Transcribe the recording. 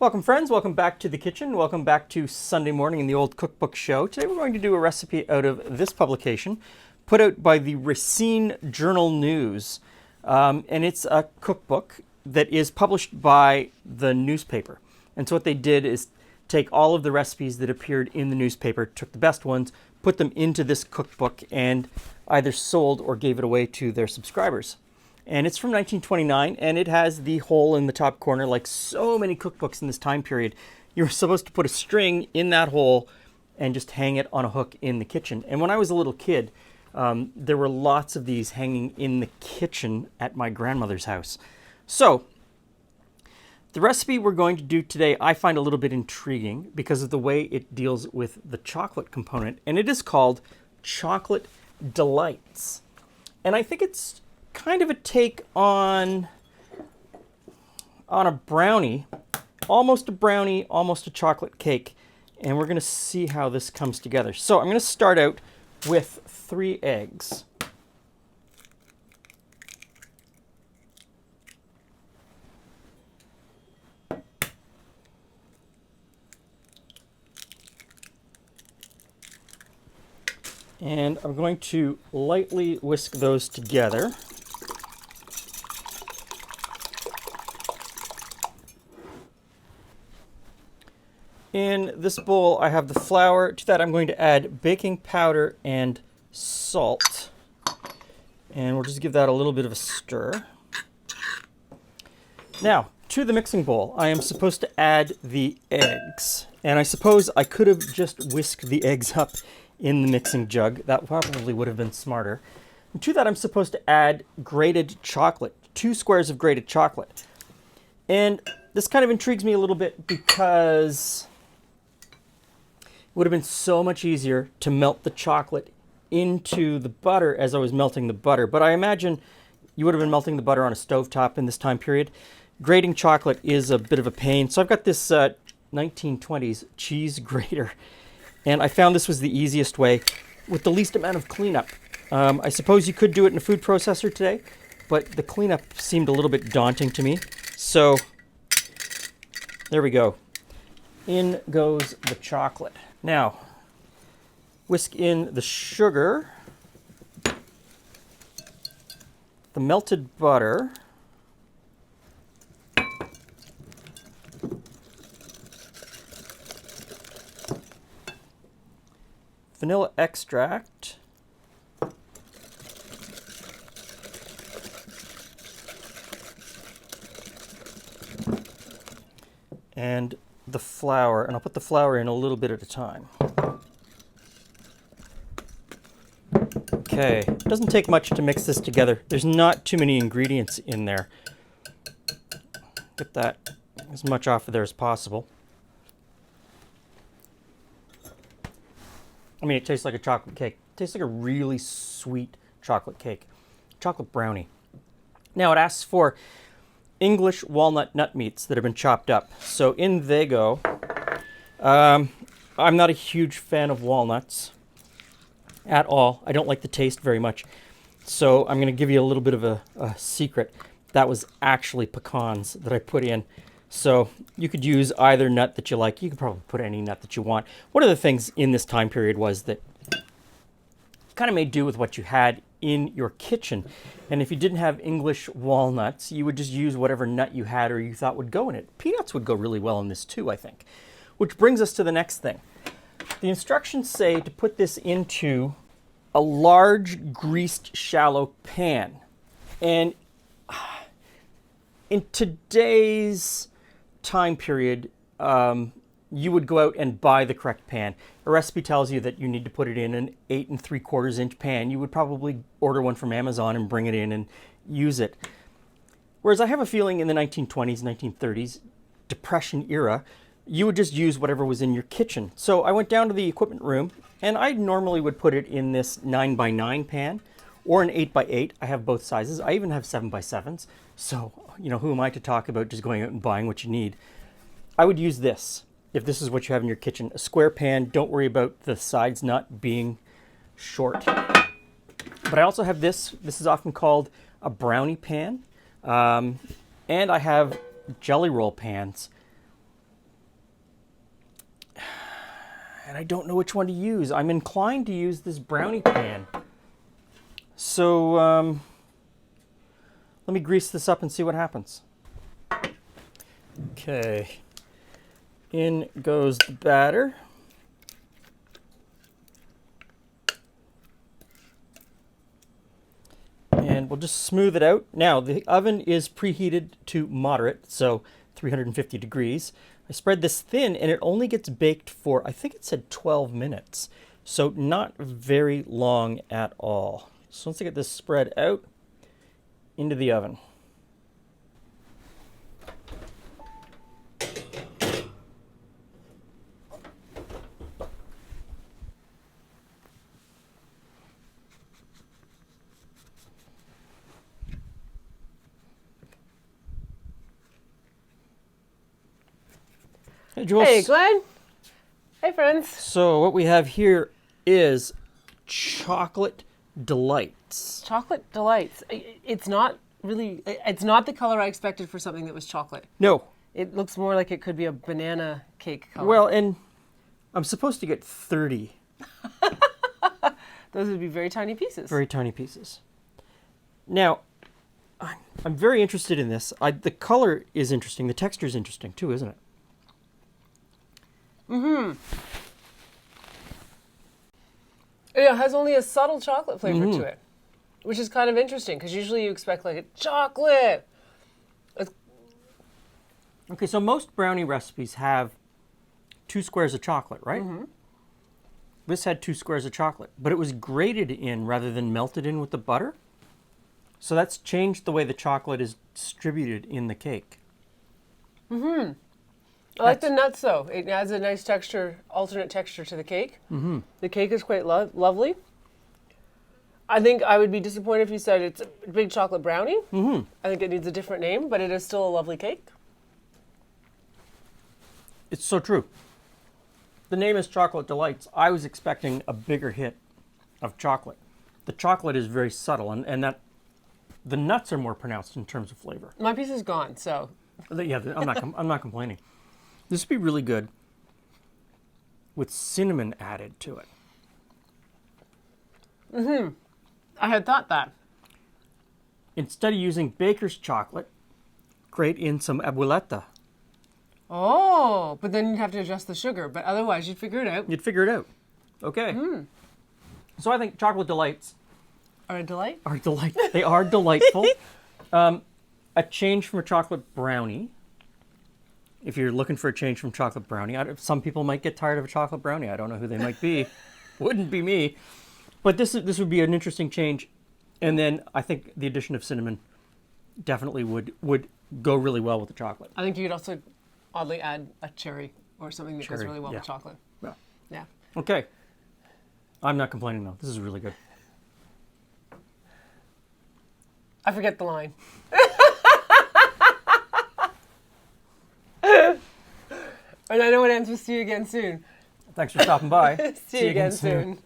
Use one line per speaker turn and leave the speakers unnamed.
Welcome friends, welcome back to the kitchen, welcome back to Sunday morning in the old cookbook show. Today we're going to do a recipe out of this publication put out by the Racine Journal News. And it's a cookbook that is published by the newspaper. And so what they did is take all of the recipes that appeared in the newspaper, took the best ones, put them into this cookbook, and either sold or gave it away to their subscribers. And it's from 1929, and it has the hole in the top corner, like so many cookbooks in this time period. You were supposed to put a string in that hole and just hang it on a hook in the kitchen. And when I was a little kid, there were lots of these hanging in the kitchen at my grandmother's house. So, the recipe we're going to do today I find a little bit intriguing because of the way it deals with the chocolate component, and it is called Chocolate Delights. And I think it's kind of a take on a brownie, almost a chocolate cake, and we're going to see how this comes together. So I'm going to start out with 3 eggs. And I'm going to lightly whisk those together. In this bowl, I have the flour. To that, I'm going to add baking powder and salt. And we'll just give that a little bit of a stir. Now, to the mixing bowl, I am supposed to add the eggs. And I suppose I could have just whisked the eggs up in the mixing jug. That probably would have been smarter. And to that, I'm supposed to add grated chocolate, 2 squares of grated chocolate. And this kind of intrigues me a little bit because it would have been so much easier to melt the chocolate into the butter as I was melting the butter. But I imagine you would have been melting the butter on a stovetop in this time period. Grating chocolate is a bit of a pain. So I've got this 1920s cheese grater. And I found this was the easiest way with the least amount of cleanup. I suppose you could do it in a food processor today, but the cleanup seemed a little bit daunting to me. So there we go. In goes the chocolate. Now, whisk in the sugar, the melted butter, vanilla extract, and the flour, and I'll put the flour in a little bit at a time. Okay, it doesn't take much to mix this together. There's not too many ingredients in there. Get that as much off of there as possible. I mean, it tastes like a chocolate cake. It tastes like a really sweet chocolate cake. Chocolate brownie. Now it asks for English walnut nut meats that have been chopped up. So in they go. I'm not a huge fan of walnuts at all. I don't like the taste very much. So I'm going to give you a little bit of a secret. That was actually pecans that I put in. So you could use either nut that you like. You could probably put any nut that you want. One of the things in this time period was that you kind of made do with what you had in your kitchen. And if you didn't have English walnuts, you would just use whatever nut you had or you thought would go in it. Peanuts would go really well in this too, I think. Which brings us to the next thing. The instructions say to put this into a large greased shallow pan. And in today's time period, you would go out and buy the correct pan. A recipe tells you that you need to put it in an 8 3/4 inch pan. You would probably order one from Amazon and bring it in and use it. Whereas I have a feeling in the 1920s, 1930s, Depression era, you would just use whatever was in your kitchen. So I went down to the equipment room, and I normally would put it in this 9x9 pan or an 8x8. I have both sizes. I even have 7x7s. So, you know, who am I to talk about just going out and buying what you need? I would use this if this is what you have in your kitchen. A square pan. Don't worry about the sides not being short. But I also have this. This is often called a brownie pan. And I have jelly roll pans. and I don't know which one to use. I'm inclined to use this brownie pan. So let me grease this up and see what happens. Okay, in goes the batter. And we'll just smooth it out. Now, the oven is preheated to moderate, so 350 degrees. I spread this thin, and it only gets baked for, I think it said 12 minutes. So not very long at all. So once I get this spread out, into the oven. Hey, Jules.
Hey, Glenn. Hey, friends.
So what we have here is chocolate delights.
Chocolate delights. It's not really, it's not the color I expected for something that was chocolate.
No.
It looks more like it could be a banana cake color.
Well, and I'm supposed to get 30.
Those would be very tiny pieces.
Very tiny pieces. Now, I'm very interested in this. The color is interesting. The texture is interesting too, isn't it?
It has only a subtle chocolate flavor to it, which is kind of interesting because usually you expect like a chocolate.
Okay, so most brownie recipes have 2 squares of chocolate, right? This had 2 squares of chocolate, but it was grated in rather than melted in with the butter. So that's changed the way the chocolate is distributed in the cake.
I like the nuts though. It adds a nice texture, alternate texture to the cake. The cake is quite lovely. I think I would be disappointed if you said it's a big chocolate brownie. I think it needs a different name, but it is still a lovely cake.
It's so true. The name is Chocolate Delights. I was expecting a bigger hit of chocolate. The chocolate is very subtle, and that the nuts are more pronounced in terms of flavor.
My piece is gone, so.
Yeah, I'm not complaining. This would be really good with cinnamon added to it.
I had thought that.
Instead of using baker's chocolate, grate in some abuelita.
Oh, but then you'd have to adjust the sugar, but otherwise you'd figure it out.
You'd figure it out. Okay. So I think Chocolate Delights
Are a delight?
are They are delightful. A change from a chocolate brownie. If you're looking for a change from chocolate brownie, some people might get tired of a chocolate brownie. I don't know who they might be. Wouldn't be me. But this would be an interesting change. And then I think the addition of cinnamon definitely would go really well with the chocolate.
I think you could also oddly add a cherry or something that goes
Cherry,
really well
yeah.
with chocolate.
Yeah.
Yeah.
Okay. I'm not complaining though. This is really good.
I forget the line. And I know it ends with see you again soon.
Thanks for stopping by.
See you again soon.